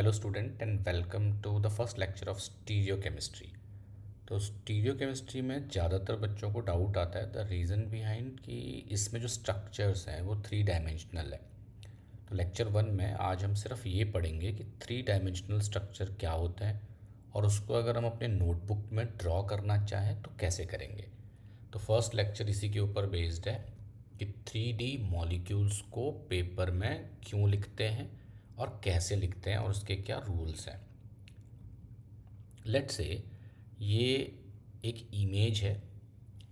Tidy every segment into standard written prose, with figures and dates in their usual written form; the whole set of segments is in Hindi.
Hello student and welcome to the first lecture of stereochemistry. तो स्टीरियोकेमिस्ट्री में ज़्यादातर बच्चों को डाउट आता है द रीज़न बिहाइंड कि इसमें जो स्ट्रक्चर्स हैं वो थ्री डायमेंशनल है। तो लेक्चर वन में आज हम सिर्फ ये पढ़ेंगे कि थ्री डायमेंशनल स्ट्रक्चर क्या होता है और उसको अगर हम अपने नोटबुक में ड्रॉ करना चाहें तो कैसे करेंगे। तो फर्स्ट लेक्चर इसी के ऊपर बेस्ड है कि 3D मॉलिक्यूल्स को पेपर में क्यों लिखते हैं और कैसे लिखते हैं और उसके क्या रूल्स हैं। लेट्स से ये एक इमेज है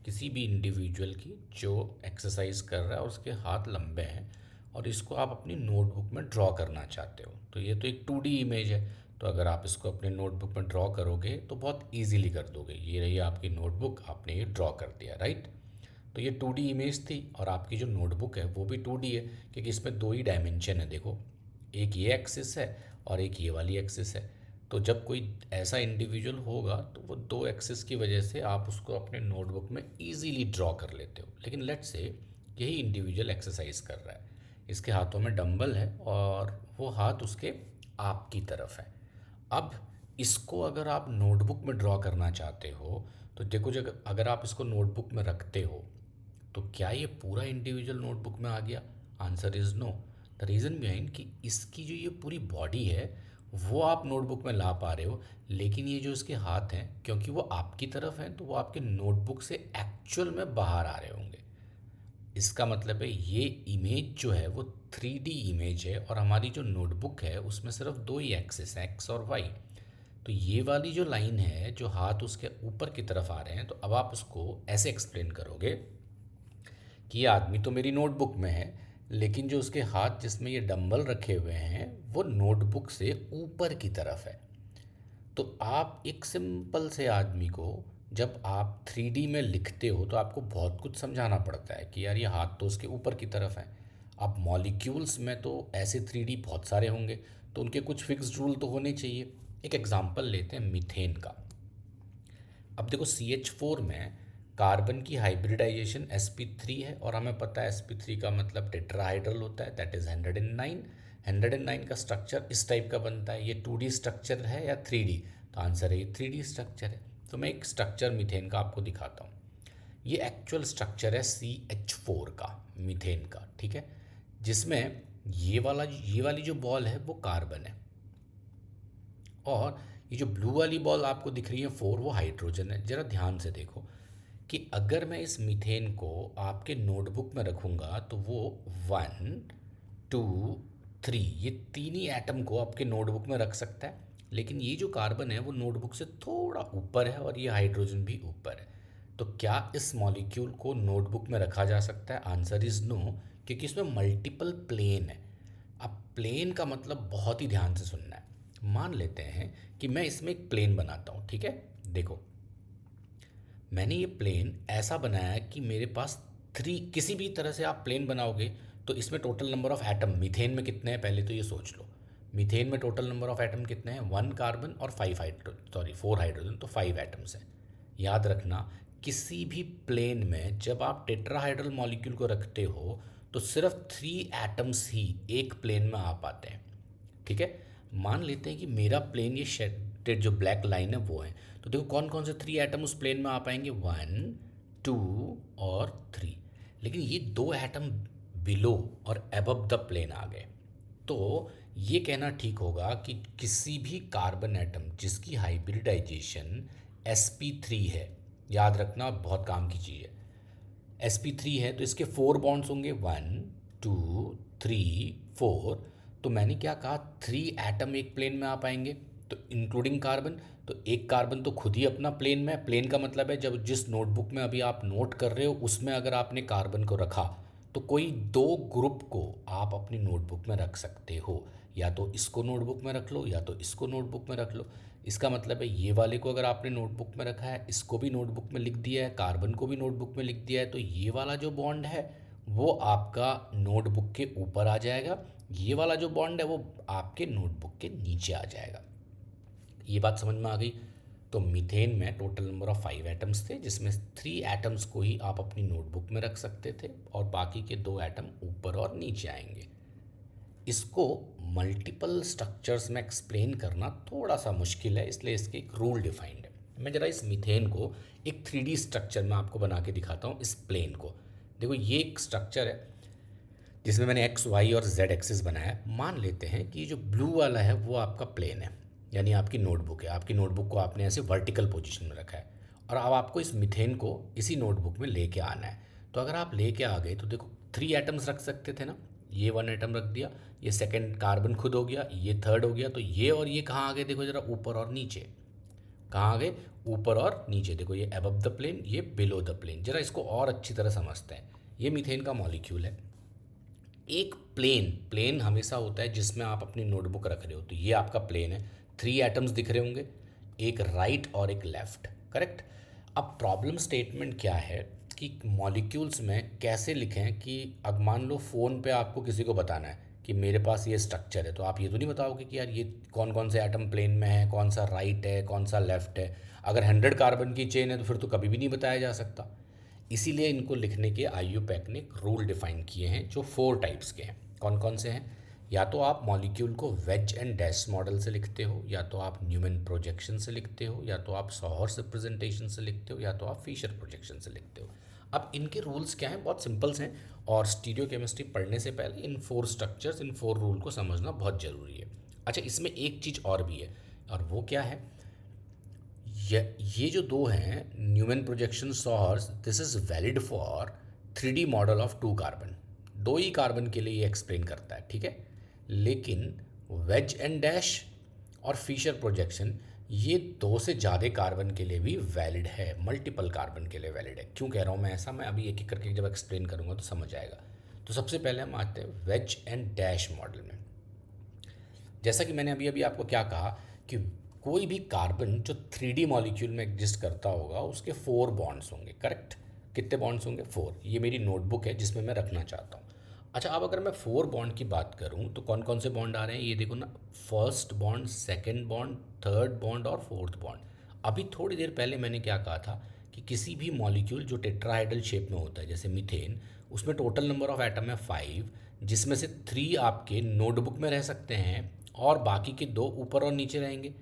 किसी भी इंडिविजुअल की जो एक्सरसाइज कर रहा है और उसके हाथ लंबे हैं और इसको आप अपनी नोटबुक में ड्रॉ करना चाहते हो। तो ये तो एक 2D इमेज है। तो अगर आप इसको अपने नोटबुक में ड्रॉ करोगे तो बहुत इजीली कर दोगे। ये रही आपकी नोटबुक, आपने ये ड्रॉ कर दिया, राइट। तो ये 2D इमेज थी और आपकी जो नोटबुक है वो भी 2D है क्योंकि इसमें दो ही डायमेंशन है। देखो, एक ये एक्सिस है और एक ये वाली एक्सिस है। तो जब कोई ऐसा इंडिविजुअल होगा तो वो दो एक्सिस की वजह से आप उसको अपने नोटबुक में इजीली ड्रॉ कर लेते हो। लेकिन लेट्स से यही इंडिविजुअल एक्सरसाइज कर रहा है, इसके हाथों में डंबल है और वो हाथ उसके आपकी तरफ है। अब इसको अगर आप नोटबुक में ड्रॉ करना चाहते हो तो देखो, जब अगर आप इसको नोटबुक में रखते हो तो क्या ये पूरा इंडिविजुअल नोटबुक में आ गया? Answer is no. The reason behind कि इसकी जो ये पूरी बॉडी है वो आप नोटबुक में ला पा रहे हो, लेकिन ये जो इसके हाथ हैं क्योंकि वो आपकी तरफ हैं तो वो आपके नोटबुक से एक्चुअल में बाहर आ रहे होंगे। इसका मतलब है ये इमेज जो है वो 3D इमेज है और हमारी जो नोटबुक है उसमें सिर्फ दो ही एक्सिस हैं, एक्स और वाई। तो ये वाली जो लाइन है जो हाथ उसके ऊपर की तरफ आ रहे हैं, तो अब आप उसको ऐसे एक्सप्लेन करोगे कि ये आदमी तो मेरी नोटबुक में है, लेकिन जो उसके हाथ जिसमें ये डंबल रखे हुए हैं वो नोटबुक से ऊपर की तरफ है। तो आप एक सिंपल से आदमी को जब आप 3D में लिखते हो तो आपको बहुत कुछ समझाना पड़ता है कि यार ये हाथ तो उसके ऊपर की तरफ है। अब मॉलिक्यूल्स में तो ऐसे 3D बहुत सारे होंगे, तो उनके कुछ फिक्स्ड रूल तो होने चाहिए। एक एग्जांपल लेते हैं मीथेन का। अब देखो, CH4 में कार्बन की हाइब्रिडाइजेशन sp3 है और हमें पता है sp3 का मतलब टेट्राहाइड्रल होता है, दैट इज़ 109। 109 का स्ट्रक्चर इस टाइप का बनता है। ये 2D स्ट्रक्चर है या 3D? तो आंसर है ये 3D स्ट्रक्चर है। तो मैं एक स्ट्रक्चर मीथेन का आपको दिखाता हूँ। ये एक्चुअल स्ट्रक्चर है CH4 का, मीथेन का, ठीक है, जिसमें ये वाली जो बॉल है वो कार्बन है और ये जो ब्लू वाली बॉल आपको दिख रही है 4, वो हाइड्रोजन है। ज़रा ध्यान से देखो कि अगर मैं इस मीथेन को आपके नोटबुक में रखूँगा तो वो 1, 2, 3, ये तीन ही एटम को आपके नोटबुक में रख सकता है। लेकिन ये जो कार्बन है वो नोटबुक से थोड़ा ऊपर है और ये हाइड्रोजन भी ऊपर है। तो क्या इस मॉलिक्यूल को नोटबुक में रखा जा सकता है? आंसर इज़ नो, क्योंकि इसमें मल्टीपल प्लेन है। अब प्लेन का मतलब बहुत ही ध्यान से सुनना है। मान लेते हैं कि मैं इसमें एक प्लेन बनाता हूँ, ठीक है। देखो, मैंने ये प्लेन ऐसा बनाया है कि मेरे पास थ्री, किसी भी तरह से आप प्लेन बनाओगे तो इसमें total number of atom methane में कितने हैं पहले तो ये सोच लो। मीथेन में टोटल नंबर ऑफ एटम कितने हैं? 1 कार्बन और 4 हाइड्रोजन, तो 5 एटम्स हैं। याद रखना, किसी भी प्लेन में जब आप टेट्राहाइड्रल मॉलिक्यूल को रखते हो तो सिर्फ 3 एटम्स ही एक प्लेन में आ पाते हैं, ठीक है। मान लेते हैं कि मेरा प्लेन ये शेडेड जो ब्लैक लाइन है वो है। तो देखो कौन कौन से 3 एटम उस प्लेन में आ पाएंगे? 1, 2 और 3। लेकिन ये दो एटम बिलो और अबव द प्लेन आ गए। तो ये कहना ठीक होगा कि किसी भी कार्बन एटम जिसकी हाइब्रिडाइजेशन sp3 है, याद रखना बहुत काम की चीज़ है, sp3 है तो इसके 4 बॉन्ड्स होंगे, 1, 2, 3, 4। तो मैंने क्या कहा, 3 एटम एक प्लेन में आ पाएंगे, तो इंक्लूडिंग कार्बन। तो एक कार्बन तो खुद ही अपना प्लेन में, प्लेन का मतलब है जब जिस नोटबुक में अभी आप नोट कर रहे हो उसमें अगर आपने कार्बन को रखा तो कोई दो ग्रुप को आप अपनी नोटबुक में रख सकते हो। या तो इसको नोटबुक में रख लो या तो इसको नोटबुक में रख लो। इसका मतलब है ये वाले को अगर आपने नोटबुक में रखा है, इसको भी नोटबुक में लिख दिया है, कार्बन को भी नोटबुक में लिख दिया है, तो ये वाला जो बॉन्ड है वो आपका नोटबुक के ऊपर आ जाएगा। ये वाला जो बॉन्ड है वो आपके नोटबुक के नीचे आ जाएगा। ये बात समझ में आ गई। तो मीथेन में टोटल नंबर ऑफ 5 एटम्स थे, जिसमें 3 एटम्स को ही आप अपनी नोटबुक में रख सकते थे और बाकी के 2 एटम ऊपर और नीचे आएंगे। इसको मल्टीपल स्ट्रक्चर्स में एक्सप्लेन करना थोड़ा सा मुश्किल है, इसलिए इसके एक रूल डिफाइंड है। मैं ज़रा इस मीथेन को एक 3D स्ट्रक्चर में आपको बना के दिखाता हूँ। इस प्लेन को देखो, ये एक स्ट्रक्चर है जिसमें मैंने एक्स वाई और जेड एक्सिस बनाया है। मान लेते हैं कि जो ब्लू वाला है वो आपका प्लेन है, यानी आपकी नोटबुक है। आपकी नोटबुक को आपने ऐसे वर्टिकल पोजीशन में रखा है और अब आपको इस मीथेन को इसी नोटबुक में लेके आना है। तो अगर आप लेके आ गए तो देखो 3 एटम्स रख सकते थे ना, ये 1 एटम रख दिया, ये सेकंड कार्बन खुद हो गया, ये थर्ड हो गया, तो ये और ये कहाँ आ गए देखो ज़रा, ऊपर और नीचे। कहाँ आ गए? ऊपर और नीचे। देखो ये अबव द प्लेन, ये बिलो द प्लेन। जरा इसको और अच्छी तरह समझते हैं। ये मीथेन का मॉलिक्यूल है। एक प्लेन, प्लेन हमेशा होता है जिसमें आप अपनी नोटबुक रख रहे हो, तो ये आपका प्लेन है। 3 एटम्स दिख रहे होंगे, एक राइट और एक लेफ्ट, करेक्ट। अब प्रॉब्लम स्टेटमेंट क्या है कि मॉलिक्यूल्स में कैसे लिखें कि अब मान लो फ़ोन पे आपको किसी को बताना है कि मेरे पास ये स्ट्रक्चर है, तो आप ये तो नहीं बताओगे कि यार ये कौन कौन से एटम प्लेन में है, कौन सा राइट है, कौन सा लेफ्ट है। अगर 100 कार्बन की चेन है तो फिर तो कभी भी नहीं बताया जा सकता। इसीलिए इनको लिखने के आईयूपैक ने एक रूल डिफाइन किए हैं जो 4 टाइप्स के हैं। कौन कौन से हैं? या तो आप मॉलिक्यूल को वेज एंड डैश मॉडल से लिखते हो, या तो आप न्यूमैन प्रोजेक्शन से लिखते हो, या तो आप सॉहर्स रिप्रेजेंटेशन से लिखते हो, या तो आप फिशर प्रोजेक्शन से लिखते हो। अब इनके रूल्स क्या हैं? बहुत सिंपल्स हैं, और स्टीरियो केमिस्ट्री पढ़ने से पहले इन 4 स्ट्रक्चर्स, इन 4 रूल को समझना बहुत ज़रूरी है। अच्छा, इसमें एक चीज़ और भी है, और वो क्या है? ये जो दो हैं, Newman projection sawhorse, this is valid for 3D model of 2 carbon. 2 ही कार्बन के लिए ये एक्सप्लेन करता है, ठीक है। लेकिन वेज एंड डैश और फिशर प्रोजेक्शन ये 2 से ज़्यादा कार्बन के लिए भी वैलिड है, मल्टीपल कार्बन के लिए वैलिड है। क्यों कह रहा हूँ मैं ऐसा? मैं अभी एक एक करके जब एक्सप्लेन करूँगा तो समझ आएगा। तो सबसे पहले हम आते हैं वेज एंड डैश मॉडल में। जैसा कि मैंने अभी अभी आपको क्या कहा कि कोई भी कार्बन जो 3D मॉलिक्यूल में एग्जिस्ट करता होगा उसके 4 बॉन्ड्स होंगे, करेक्ट। कितने बॉन्ड्स होंगे? 4। ये मेरी नोटबुक है जिसमें मैं रखना चाहता हूँ। अच्छा, अब अगर मैं 4 बॉन्ड की बात करूँ तो कौन कौन से बॉन्ड आ रहे हैं? ये देखो ना, first bond, second bond, third bond और फोर्थ बॉन्ड। अभी थोड़ी देर पहले मैंने क्या कहा था कि किसी भी मॉलिक्यूल जो टेट्राहाइड्रल शेप में होता है, जैसे मीथेन, उसमें टोटल नंबर ऑफ एटम है 5, जिसमें से 3 आपके नोटबुक में रह सकते हैं और बाकी के 2 ऊपर और नीचे रहेंगे।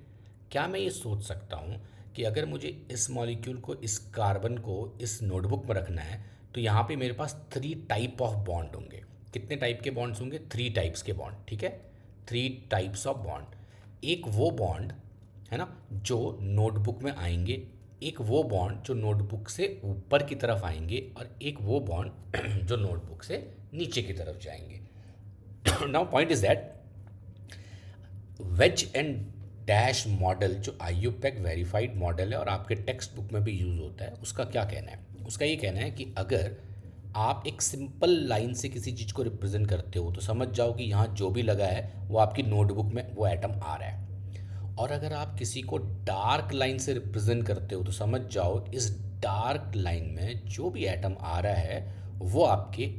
क्या मैं ये सोच सकता हूँ कि अगर मुझे इस मॉलिक्यूल को, इस कार्बन को इस नोटबुक में रखना है तो यहाँ पे मेरे पास 3 टाइप ऑफ बॉन्ड होंगे। कितने टाइप के बॉन्ड्स होंगे? 3 टाइप्स के बॉन्ड, ठीक है। 3 टाइप्स ऑफ बॉन्ड। एक वो बॉन्ड है ना जो नोटबुक में आएंगे, एक वो बॉन्ड जो नोटबुक से ऊपर की तरफ आएंगे, और एक वो बॉन्ड जो नोटबुक से नीचे की तरफ जाएंगे। Now point is that wedge and dash model जो आईयूपैक वेरीफाइड मॉडल है और आपके टेक्स्ट बुक में भी यूज़ होता है, उसका क्या कहना है? उसका ये कहना है कि अगर आप एक सिंपल लाइन से किसी चीज़ को रिप्रेजेंट करते हो तो समझ जाओ कि यहाँ जो भी लगा है वो आपकी नोटबुक में वो एटम आ रहा है। और अगर आप किसी को डार्क लाइन से रिप्रेजेंट करते हो तो समझ जाओ इस डार्क लाइन में जो भी एटम आ रहा है वो आपके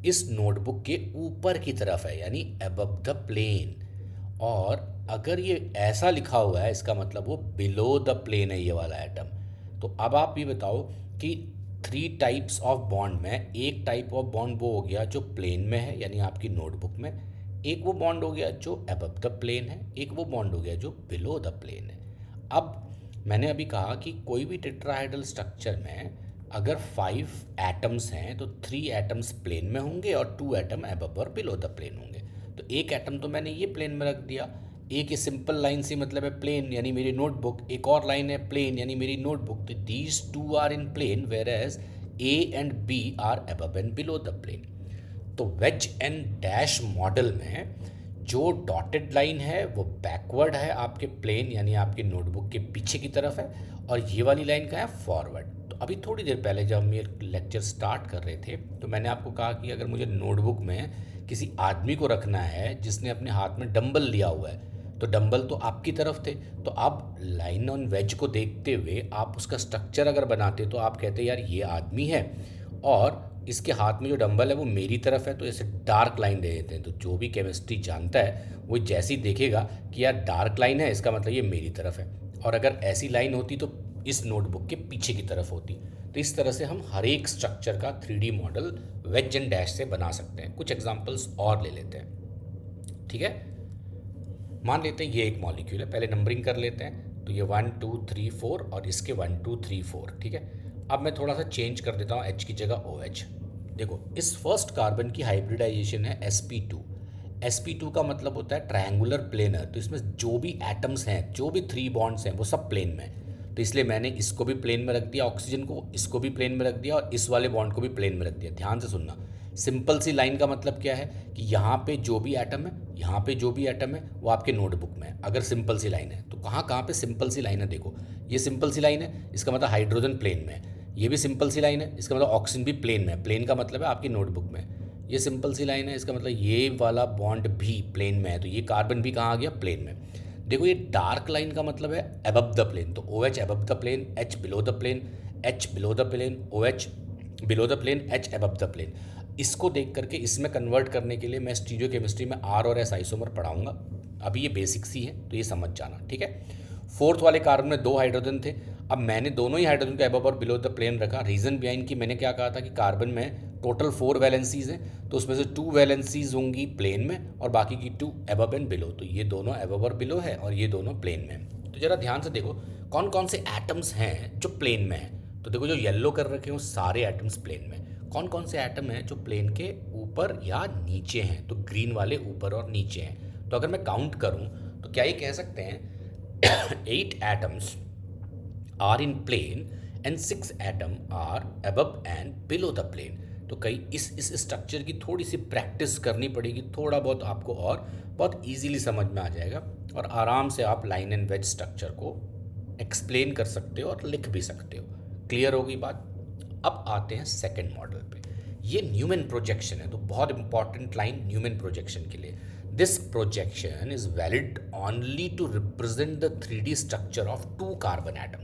इस नोटबुक के ऊपर की तरफ है, यानी अबव द प्लेन। और अगर ये ऐसा लिखा हुआ है इसका मतलब वो बिलो द प्लेन है, ये वाला एटम। तो अब आप ये बताओ कि 3 टाइप्स ऑफ बॉन्ड में एक टाइप ऑफ बॉन्ड वो हो गया जो प्लेन में है, यानी आपकी नोटबुक में। एक वो बॉन्ड हो गया जो अबव द प्लेन है, एक वो बॉन्ड हो गया जो बिलो द प्लेन है। अब मैंने अभी कहा कि कोई भी टेट्राहाइड्रल स्ट्रक्चर में अगर 5 एटम्स हैं तो 3 एटम्स प्लेन में होंगे और 2 एटम अबव और बिलो द प्लेन होंगे। तो एक एटम तो मैंने ये प्लेन में रख दिया। एक सिंपल लाइन से मतलब है प्लेन, यानी मेरी नोटबुक। एक और लाइन है प्लेन, यानी मेरी नोटबुक। तो these 2 are in plane whereas A and B are above and below the plane. तो वेज एंड डैश मॉडल में जो डॉटेड लाइन है वो बैकवर्ड है आपके प्लेन, यानी आपके नोटबुक के पीछे की तरफ है, और ये वाली लाइन का है फॉरवर्ड। तो अभी थोड़ी देर पहले जब हम ये लेक्चर स्टार्ट कर रहे थे तो मैंने आपको कहा कि अगर मुझे नोटबुक में किसी आदमी को रखना है जिसने अपने हाथ में डंबल लिया हुआ है, तो डंबल तो आपकी तरफ थे, तो आप लाइन ऑन वेज को देखते हुए आप उसका स्ट्रक्चर अगर बनाते तो आप कहते यार ये आदमी है और इसके हाथ में जो डंबल है वो मेरी तरफ है, तो ऐसे डार्क लाइन दे देते हैं। तो जो भी केमिस्ट्री जानता है वो जैसे ही देखेगा कि यार डार्क लाइन है, इसका मतलब ये मेरी तरफ है। और अगर ऐसी लाइन होती तो इस नोटबुक के पीछे की तरफ होती। तो इस तरह से हम हर एक स्ट्रक्चर का 3D model veg and dash से बना सकते हैं। कुछ एग्जांपल्स और ले लेते हैं। ठीक है। मान लेते हैं ये एक मॉलिक्यूल है, पहले नंबरिंग कर लेते हैं। तो ये 1 2 3 4 और इसके 1 2 3 4, ठीक है। अब मैं थोड़ा सा चेंज कर देता हूँ, H की जगह OH। देखो इस फर्स्ट कार्बन की हाइब्रिडाइजेशन है sp2। sp2 का मतलब होता है ट्रायंगुलर प्लेनर, तो इसमें जो भी एटम्स हैं, जो भी 3 बॉन्ड्स हैं वो सब प्लेन में है। तो इसलिए मैंने इसको भी प्लेन में रख दिया, ऑक्सीजन को, इसको भी प्लेन में रख दिया और इस वाले बॉन्ड को भी प्लेन में रख दिया। ध्यान से सुनना, सिंपल सी लाइन का मतलब क्या है कि यहाँ पे जो भी एटम है, यहाँ पे जो भी एटम है वो आपके नोटबुक में है। अगर सिंपल सी लाइन है तो कहाँ कहाँ पे सिंपल सी लाइन है, देखो ये सिंपल सी लाइन है, इसका मतलब हाइड्रोजन प्लेन में है। ये भी सिंपल सी लाइन है, इसका मतलब ऑक्सीजन भी प्लेन में है। प्लेन का मतलब है आपकी नोटबुक में। ये सिंपल सी लाइन है, इसका मतलब ये वाला बॉन्ड भी प्लेन में है, तो ये कार्बन भी कहाँ आ गया, प्लेन में। देखो ये डार्क लाइन का मतलब है अबव द प्लेन, तो OH above the plane, H below the plane, H below the plane, OH below the plane, H above the plane. इसको देख करके इसमें कन्वर्ट करने के लिए मैं स्टीरियो केमिस्ट्री में R और S आइसोमर पढ़ाऊंगा। अभी ये बेसिक्स ही है तो ये समझ जाना, ठीक है। फोर्थ वाले कार्बन में 2 हाइड्रोजन थे, अब मैंने दोनों ही हाइड्रोजन को अबव और बिलो द प्लेन रखा। रीज़न बिहाइंड कि मैंने क्या कहा था कि कार्बन में टोटल 4 वैलेंसीज हैं, तो उसमें से 2 वैलेंसीज होंगी प्लेन में और बाकी की 2 अबव एंड बिलो। तो ये दोनों अबव और बिलो है और ये दोनों प्लेन में हैं। तो ज़रा ध्यान से देखो कौन कौन से एटम्स हैं जो प्लेन में हैं। तो देखो जो येलो कर रखे हैं वो सारे एटम्स प्लेन में। कौन कौन से एटम हैं जो प्लेन के ऊपर या नीचे हैं, तो ग्रीन वाले ऊपर और नीचे हैं। तो अगर मैं काउंट करूं तो क्या ये कह सकते हैं 8 atoms are in plane and 6 atom are above and below the plane. तो कई इस स्ट्रक्चर की थोड़ी सी प्रैक्टिस करनी पड़ेगी, थोड़ा बहुत आपको और बहुत इजीली समझ में आ जाएगा और आराम से आप लाइन एंड वेज स्ट्रक्चर को एक्सप्लेन कर सकते हो और लिख भी सकते हो। क्लियर होगी बात। अब आते हैं सेकंड मॉडल पे। ये न्यूमैन प्रोजेक्शन है, तो बहुत इंपॉर्टेंट लाइन न्यूमैन प्रोजेक्शन के लिए। This projection is valid only to represent the 3D structure of 2 carbon atom,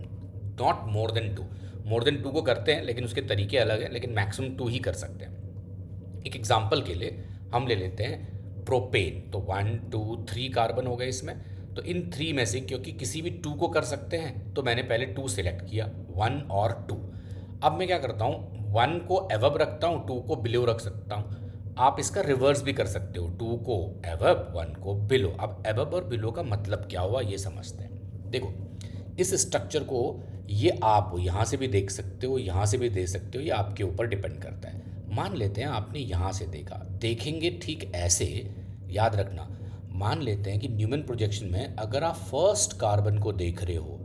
not more than 2। More than 2 को करते हैं लेकिन उसके तरीके अलग हैं, लेकिन मैक्सिमम 2 ही कर सकते हैं। एक एग्जांपल के लिए हम ले लेते हैं प्रोपेन, तो 1 2 3 कार्बन हो गए इसमें। तो इन 3 में से क्योंकि किसी भी 2 को कर सकते हैं तो मैंने पहले 2 सेलेक्ट किया, 1 और 2। अब मैं क्या करता हूँ, 1 को अबव रखता हूँ, 2 को बिलो रख सकता हूँ। आप इसका रिवर्स भी कर सकते हो, 2 को अबव 1 को बिलो। अब अबव और बिलो का मतलब क्या हुआ ये समझते हैं। देखो इस स्ट्रक्चर को ये आप यहाँ से भी देख सकते हो, यहाँ से भी देख सकते हो, ये आपके ऊपर डिपेंड करता है। मान लेते हैं आपने यहाँ से देखा, देखेंगे ठीक ऐसे, याद रखना। मान लेते हैं कि न्यूमैन प्रोजेक्शन में अगर आप फर्स्ट कार्बन को देख रहे हो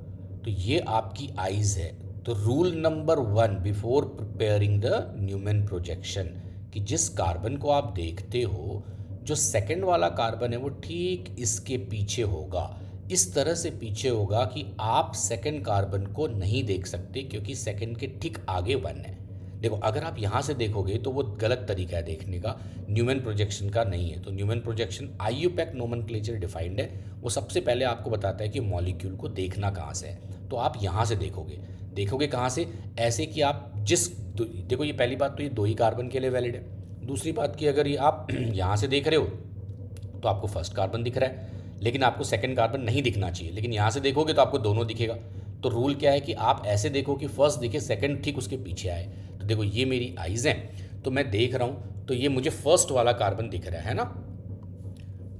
तो ये आपकी आइज़ है। तो rule number 1 before preparing the Newman projection कि जिस कार्बन को आप देखते हो, जो सेकंड वाला कार्बन है वो ठीक इसके पीछे होगा, इस तरह से पीछे होगा कि आप सेकंड कार्बन को नहीं देख सकते क्योंकि सेकंड के ठीक आगे 1 है। देखो अगर आप यहाँ से देखोगे तो वो गलत तरीका है देखने का, न्यूमैन प्रोजेक्शन का नहीं है। तो Newman projection IUPAC nomenclature defined है, वो सबसे पहले आपको बताता है कि मॉलिक्यूल को देखना कहाँ से है। तो आप यहाँ से देखोगे कहाँ से, ऐसे कि आप देखो ये पहली बात तो ये 2 ही कार्बन के लिए वैलिड है। दूसरी बात कि अगर ये आप यहाँ से देख रहे हो तो आपको फर्स्ट कार्बन दिख रहा है लेकिन आपको सेकंड कार्बन नहीं दिखना चाहिए, लेकिन यहाँ से देखोगे तो आपको दोनों दिखेगा। तो रूल क्या है कि आप ऐसे देखो कि फर्स्ट दिखे, सेकंड ठीक उसके पीछे आए। तो देखो ये मेरी आइज़ हैं, तो मैं देख रहा हूँ तो ये मुझे फर्स्ट वाला कार्बन दिख रहा है ना।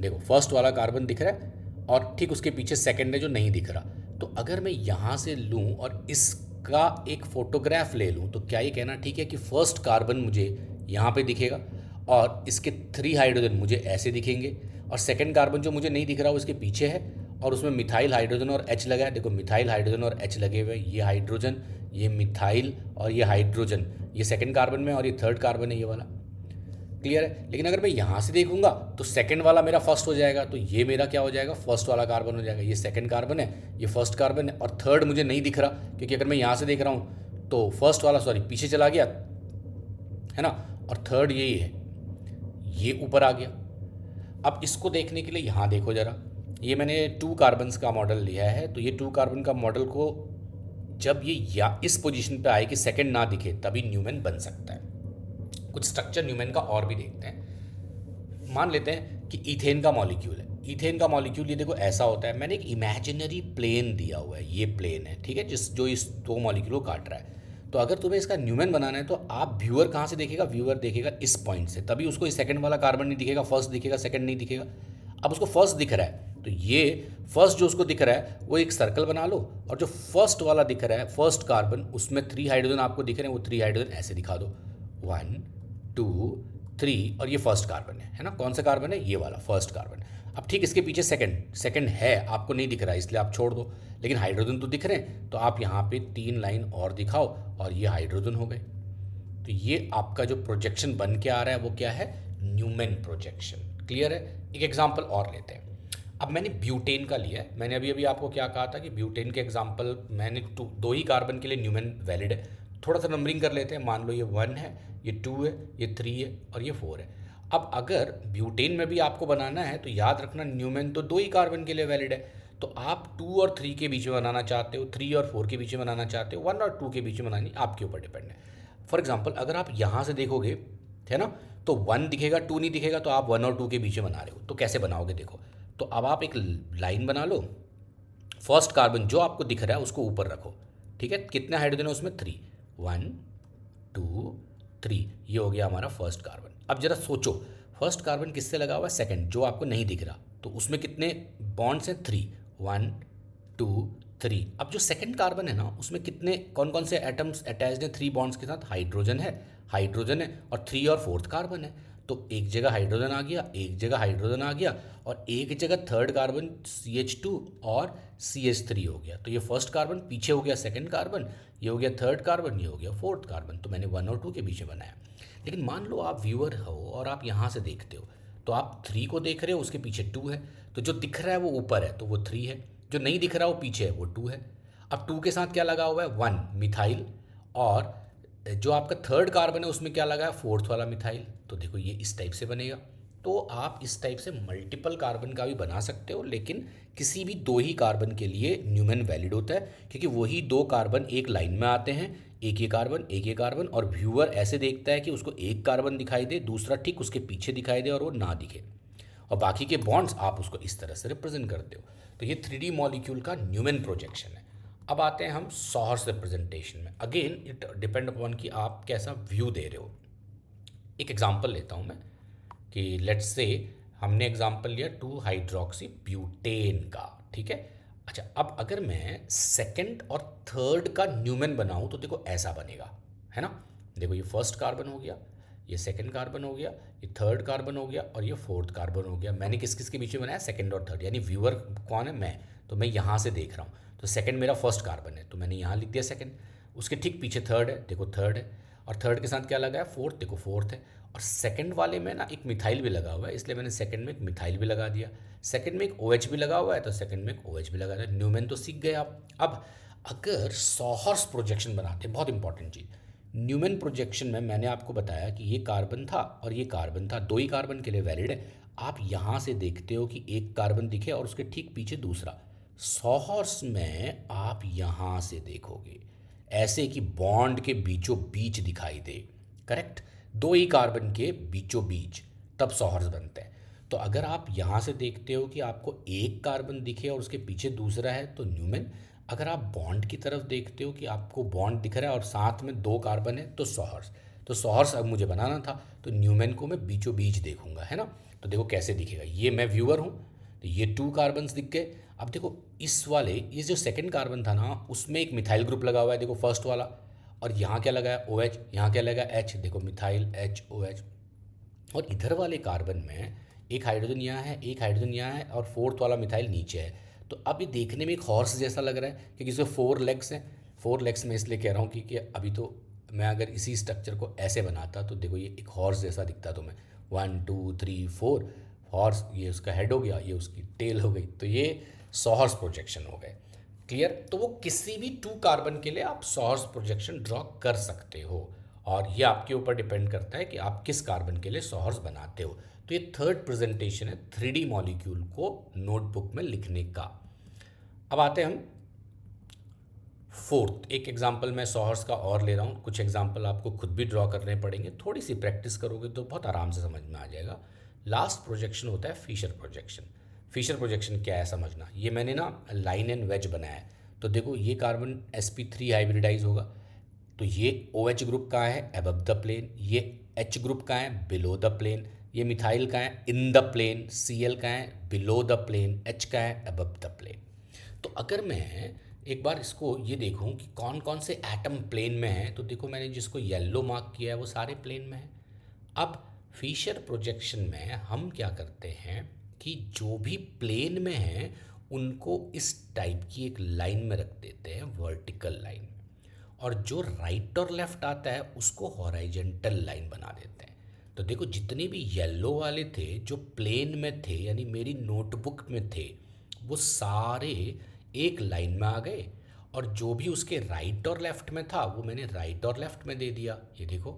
देखो फर्स्ट वाला कार्बन दिख रहा है और ठीक उसके पीछे सेकंड है जो नहीं दिख रहा। तो अगर मैं यहाँ से लूँ और इसका एक फ़ोटोग्राफ ले लूँ तो क्या ये कहना ठीक है कि फर्स्ट कार्बन मुझे यहाँ पे दिखेगा और इसके 3 हाइड्रोजन मुझे ऐसे दिखेंगे और सेकंड कार्बन जो मुझे नहीं दिख रहा वो इसके पीछे है और उसमें मिथाइल हाइड्रोजन और H लगा है। देखो मिथाइल हाइड्रोजन और H लगे हुए, ये हाइड्रोजन, ये मिथाइल और ये हाइड्रोजन, ये सेकंड कार्बन में और ये थर्ड कार्बन है ये वाला। क्लियर है। लेकिन अगर मैं यहाँ से देखूंगा तो सेकंड वाला मेरा फर्स्ट हो जाएगा, तो ये मेरा क्या हो जाएगा, फर्स्ट वाला कार्बन हो जाएगा। ये सेकंड कार्बन है, ये फर्स्ट कार्बन है और थर्ड मुझे नहीं दिख रहा क्योंकि अगर मैं यहाँ से देख रहा हूँ तो फर्स्ट वाला पीछे चला गया है ना, और थर्ड यही है, ये ऊपर आ गया। अब इसको देखने के लिए यहाँ देखो ज़रा, ये मैंने 2 कार्बन्स का मॉडल लिया है। तो ये 2 कार्बन का मॉडल को जब ये या इस पोजीशन पे आए कि सेकंड ना दिखे तभी न्यूमैन बन सकता है। कुछ स्ट्रक्चर न्यूमैन का और भी देखते हैं। मान लेते हैं कि ईथेन का मॉलिक्यूल है। ईथेन का मॉलिक्यूल ये देखो ऐसा होता है। मैंने एक इमेजिनरी प्लेन दिया हुआ है, ये प्लेन है ठीक है, जो इस 2 मॉलिक्यूल को काट रहा है। तो अगर तुम्हें इसका न्यूमैन बनाना है तो आप व्यूअर कहाँ से देखेगा, व्यूअर देखेगा इस पॉइंट से, तभी उसको इस सेकंड वाला कार्बन नहीं दिखेगा, फर्स्ट दिखेगा, सेकंड नहीं दिखेगा। अब उसको फर्स्ट दिख रहा है, तो ये फर्स्ट जो उसको दिख रहा है वो एक सर्कल बना लो, और जो फर्स्ट वाला दिख रहा है फर्स्ट कार्बन, उसमें 3 हाइड्रोजन आपको दिख रहे हैं, वो 3 हाइड्रोजन ऐसे दिखा दो, 1 2 3, और ये फर्स्ट कार्बन है ना? कौन सा कार्बन है? ये वाला फर्स्ट कार्बन। अब ठीक इसके पीछे सेकंड है, आपको नहीं दिख रहा है इसलिए आप छोड़ दो, लेकिन हाइड्रोजन तो दिख रहे हैं, तो आप यहाँ पे 3 लाइन और दिखाओ और ये हाइड्रोजन हो गए। तो ये आपका जो प्रोजेक्शन बन के आ रहा है वो क्या है? Newman projection. क्लियर है? एक एग्जांपल और लेते हैं। अब मैंने ब्यूटेन का लिया है, मैंने अभी अभी आपको क्या कहा था कि ब्यूटेन के एग्जांपल मैंने दो ही कार्बन के लिए न्यूमैन वैलिड है। थोड़ा सा नंबरिंग कर लेते हैं, मान लो ये 1 है, ये 2 है, ये 3 है और ये 4 है। अब अगर ब्यूटेन में भी आपको बनाना है तो याद रखना न्यूमैन तो 2 ही कार्बन के लिए वैलिड है, तो आप 2 और 3 के बीच में बनाना चाहते हो, 3 और 4 के बीच में बनाना चाहते हो, 1 और 2 के बीच में बनानी, आपके ऊपर डिपेंड है। फॉर एग्जाम्पल अगर आप यहाँ से देखोगे, है ना, तो 1 दिखेगा 2 नहीं दिखेगा, तो आप 1 और 2 के बीच में बना रहे हो, तो कैसे बनाओगे देखो। तो अब आप एक लाइन बना लो, फर्स्ट कार्बन जो आपको दिख रहा है उसको ऊपर रखो, ठीक है? कितने हाइड्रोजन है उसमें? 3, 1 2 3, ये हो गया हमारा फर्स्ट कार्बन। अब जरा सोचो, फर्स्ट कार्बन किससे लगा हुआ है? सेकंड, जो आपको नहीं दिख रहा, तो उसमें कितने बॉन्ड्स हैं? 3, 1 2 3। अब जो सेकंड कार्बन है ना, उसमें कितने कौन कौन से एटम्स अटैच्ड हैं 3 बॉन्ड्स के साथ? हाइड्रोजन है, और 3 और फोर्थ कार्बन है, तो एक जगह हाइड्रोजन आ गया, एक जगह हाइड्रोजन आ गया, और एक जगह थर्ड कार्बन CH2 और CH3 हो गया। तो ये फर्स्ट कार्बन पीछे हो गया सेकंड कार्बन, ये हो गया थर्ड कार्बन, ये हो गया फोर्थ कार्बन। तो मैंने 1 और 2 के बीच में बनाया। लेकिन मान लो आप व्यूअर हो और आप यहाँ से देखते हो, तो आप 3 को देख रहे हो, उसके पीछे 2 है, तो जो दिख रहा है वो ऊपर है तो वो 3 है, जो नहीं दिख रहा वो पीछे है वो 2 है। अब 2 के साथ क्या लगा हुआ है? 1 मिथाइल, और जो आपका थर्ड कार्बन है उसमें क्या लगा है? फोर्थ वाला मिथाइल। तो देखो ये इस टाइप से बनेगा। तो आप इस टाइप से मल्टीपल कार्बन का भी बना सकते हो, लेकिन किसी भी 2 ही कार्बन के लिए न्यूमैन वैलिड होता है, क्योंकि वही 2 कार्बन एक लाइन में आते हैं, एक ये कार्बन, और व्यूअर ऐसे देखता है कि उसको एक कार्बन दिखाई दे, दूसरा ठीक उसके पीछे दिखाई दे और वो ना दिखे, और बाकी के बॉन्ड्स आप उसको इस तरह से रिप्रेजेंट करते हो। तो ये 3D मॉलिक्यूल का न्यूमैन प्रोजेक्शन है। अब आते हैं हम सॉहर्स रिप्रेजेंटेशन में। अगेन इट डिपेंड अपॉन कि आप कैसा व्यू दे रहे हो। एक एग्जांपल लेता हूँ मैं कि लेट्स से हमने एग्जांपल लिया 2 हाइड्रोक्सी ब्यूटेन का, ठीक है? अच्छा, अब अगर मैं सेकंड और थर्ड का न्यूमैन बनाऊँ तो देखो ऐसा बनेगा, है ना? देखो ये फर्स्ट कार्बन हो गया, ये सेकंड कार्बन हो गया, ये थर्ड कार्बन हो गया, और ये फोर्थ कार्बन हो गया। मैंने किस किस के बीच में बनाया? सेकंड और थर्ड, यानी व्यूअर कौन है? मैं। तो मैं यहाँ से देख रहा हूँ, तो सेकंड मेरा फर्स्ट कार्बन है, तो मैंने यहाँ लिख दिया सेकंड। उसके ठीक पीछे थर्ड है, देखो थर्ड है, और थर्ड के साथ क्या लगा है? फोर्थ, देखो फोर्थ है। और सेकंड वाले में ना एक मिथाइल भी लगा हुआ है, इसलिए मैंने सेकंड में एक मिथाइल भी लगा दिया। सेकंड में एक OH भी लगा हुआ है, तो सेकंड में एक OH भी लगा दिया। न्यूमैन तो सीख गए आप। अब अगर सॉहर्स प्रोजेक्शन बनाते हैं, बहुत इंपॉर्टेंट चीज़, न्यूमैन प्रोजेक्शन में मैंने आपको बताया कि ये कार्बन था और ये कार्बन था, 2 ही कार्बन के लिए वैलिड है। आप यहाँ से देखते हो कि एक कार्बन दिखे और उसके ठीक पीछे दूसरा। सॉहर्स में आप यहाँ से देखोगे ऐसे कि बॉन्ड के बीचों बीच दिखाई दे, करेक्ट? 2 ही कार्बन के बीचों बीच, तब सॉहर्स बनते हैं। तो अगर आप यहाँ से देखते हो कि आपको एक कार्बन दिखे और उसके पीछे दूसरा है तो न्यूमैन। अगर आप बॉन्ड की तरफ देखते हो कि आपको बॉन्ड दिख रहा है और साथ में 2 कार्बन है तो सॉहर्स। तो सॉहर्स अब मुझे बनाना था, तो न्यूमैन को मैं बीचों बीच देखूंगा, है ना? तो देखो कैसे दिखेगा, ये मैं व्यूअर हूँ, तो ये 2 कार्बन्स दिख गए। अब देखो इस वाले, ये जो सेकंड कार्बन था ना, उसमें एक मिथाइल ग्रुप लगा हुआ है, देखो फर्स्ट वाला, और यहाँ क्या लगा है? OH, यहाँ क्या लगा? H, देखो मिथाइल HOH। और इधर वाले कार्बन में एक हाइड्रोजन यहाँ है, एक हाइड्रोजन यहाँ है, और फोर्थ वाला मिथाइल नीचे है। तो अब ये देखने में एक हॉर्स जैसा लग रहा है, क्योंकि इसमें 4 लेग्स हैं। 4 लेग्स में इसलिए कह रहा हूँ क्योंकि अभी तो मैं अगर इसी स्ट्रक्चर को ऐसे बनाता तो देखो ये एक हॉर्स जैसा दिखता तुम्हें। 1 2 3 4 हॉर्स, ये उसका हेड हो गया, ये उसकी टेल हो गई, तो ये सॉहर्स प्रोजेक्शन हो गए। क्लियर? तो वो किसी भी 2 कार्बन के लिए आप सॉहर्स प्रोजेक्शन ड्रॉ कर सकते हो, और ये आपके ऊपर डिपेंड करता है कि आप किस कार्बन के लिए सॉहर्स बनाते हो। तो ये थर्ड प्रेजेंटेशन है 3D मॉलिक्यूल को नोटबुक में लिखने का। अब आते हैं हम फोर्थ। एक एग्जांपल मैं सॉहर्स का और ले रहा हूँ, कुछ एग्जांपल आपको खुद भी ड्रॉ करने पड़ेंगे, थोड़ी सी प्रैक्टिस करोगे तो बहुत आराम से समझ में आ जाएगा। लास्ट प्रोजेक्शन होता है फिशर प्रोजेक्शन। फिशर प्रोजेक्शन क्या है समझना, ये मैंने ना लाइन एंड वेज बनाया है। तो देखो ये कार्बन sp3 हाइब्रिडाइज होगा, तो ये OH ग्रुप का है अबव द प्लेन, ये H ग्रुप का है बिलो द प्लेन, ये मिथाइल का है इन द प्लेन, Cl का है बिलो द प्लेन, H का है अबव द प्लेन। तो अगर मैं एक बार इसको ये देखूं कि कौन कौन से एटम प्लेन में हैं, तो देखो मैंने जिसको येलो मार्क किया है वो सारे प्लेन में हैं। अब फिशर प्रोजेक्शन में हम क्या करते हैं कि जो भी प्लेन में हैं उनको इस टाइप की एक लाइन में रख देते हैं, वर्टिकल लाइन, और जो राइट और लेफ्ट आता है उसको हॉराइजेंटल लाइन बना देते हैं। तो देखो जितने भी येलो वाले थे जो प्लेन में थे, यानी मेरी नोटबुक में थे, वो सारे एक लाइन में आ गए, और जो भी उसके राइट और लेफ्ट में था वो मैंने राइट और लेफ्ट में दे दिया। ये देखो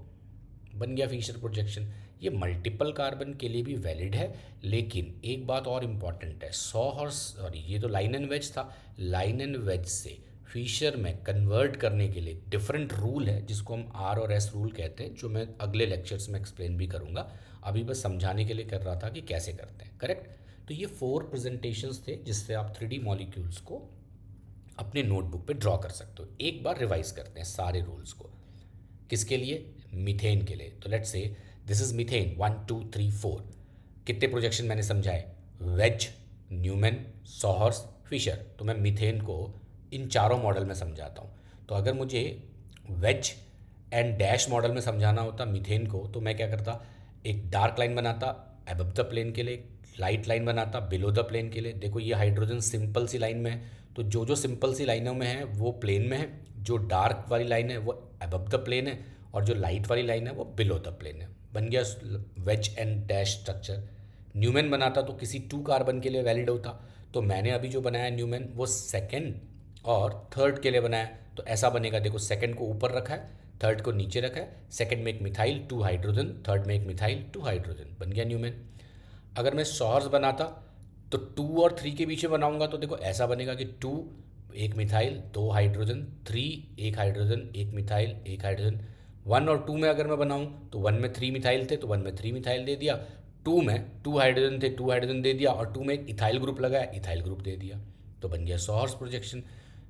बन गया फिशर प्रोजेक्शन। ये मल्टीपल कार्बन के लिए भी वैलिड है, लेकिन एक बात और इम्पॉर्टेंट है, सॉरी ये तो लाइन एंड वेज था, लाइन एंड वेज से फिशर में कन्वर्ट करने के लिए डिफरेंट रूल है जिसको हम आर और एस रूल कहते हैं, जो मैं अगले लेक्चर्स में एक्सप्लेन भी करूँगा। अभी बस समझाने के लिए कर रहा था कि कैसे करते हैं, करेक्ट। तो ये 4 प्रेजेंटेशंस थे जिससे आप 3D मॉलिक्यूल्स को अपने नोटबुक पे ड्रॉ कर सकते हो। एक बार रिवाइज करते हैं सारे रूल्स को। किसके लिए? मीथेन के लिए। तो let's say this is methane 1 2 3 4। कितने प्रोजेक्शन मैंने समझाए? Wedge, Newman, sawhorse, Fischer. तो मैं मीथेन को इन चारों मॉडल में समझाता हूँ। तो अगर मुझे वेज एंड डैश मॉडल में समझाना होता मीथेन को, तो मैं क्या करता, एक डार्क लाइन बनाता अबव द प्लेन के लिए, लाइट लाइन बनाता बिलो द प्लेन के लिए। देखो ये हाइड्रोजन सिंपल सी लाइन में है, तो जो जो सिंपल सी लाइनों में है वो प्लेन में है, जो डार्क वाली लाइन है वो अबव द प्लेन है, और जो लाइट वाली लाइन है वो बिलो द प्लेन है। बन गया wedge and dash structure. Newman बनाता तो किसी 2 कार्बन के लिए वैलिड होता, तो मैंने अभी जो बनाया न्यूमैन वो सेकेंड और थर्ड के लिए बनाया। तो ऐसा बनेगा, देखो सेकेंड को ऊपर रखा है, थर्ड को नीचे रखा है, सेकेंड में एक मिथाइल 2 हाइड्रोजन, थर्ड में एक मिथाइल 2 हाइड्रोजन, बन गया न्यूमैन। अगर मैं सॉर्स बनाता तो 2 और 3 के बीच में बनाऊंगा, तो देखो ऐसा बनेगा कि 2 एक मिथाइल 2 हाइड्रोजन, 3 एक हाइड्रोजन एक मिथाइल एक हाइड्रोजन। 1 और 2 में अगर मैं बनाऊं तो 1 में 3 मिथाइल थे तो 1 में 3 मिथाइल दे दिया, 2 में 2 हाइड्रोजन थे 2 हाइड्रोजन दे दिया, और 2 में एक इथाइल ग्रुप लगाया इथाइल ग्रुप दे दिया। तो बन गया सॉर्स प्रोजेक्शन।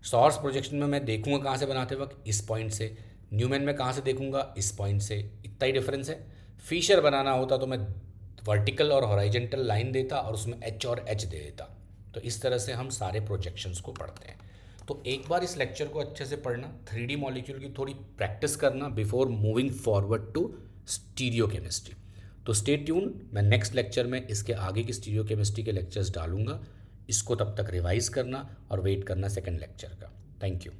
सॉर्स प्रोजेक्शन में मैं देखूंगा कहाँ से बनाते वक्त, इस पॉइंट से। न्यूमैन में कहाँ से देखूंगा, इस पॉइंट से। इतना ही डिफरेंस है। फिशर बनाना होता तो मैं वर्टिकल और हॉराइजेंटल लाइन देता और उसमें एच और एच दे देता। तो इस तरह से हम सारे प्रोजेक्शंस को पढ़ते हैं। तो एक बार इस लेक्चर को अच्छे से पढ़ना, 3D मॉलिक्यूल की थोड़ी प्रैक्टिस करना before moving forward to stereochemistry. तो स्टे ट्यून, मैं नेक्स्ट लेक्चर में इसके आगे की स्टीरियो केमिस्ट्री के लेक्चर्स डालूंगा। इसको तब तक रिवाइज करना और वेट करना सेकेंड लेक्चर का। Thank you.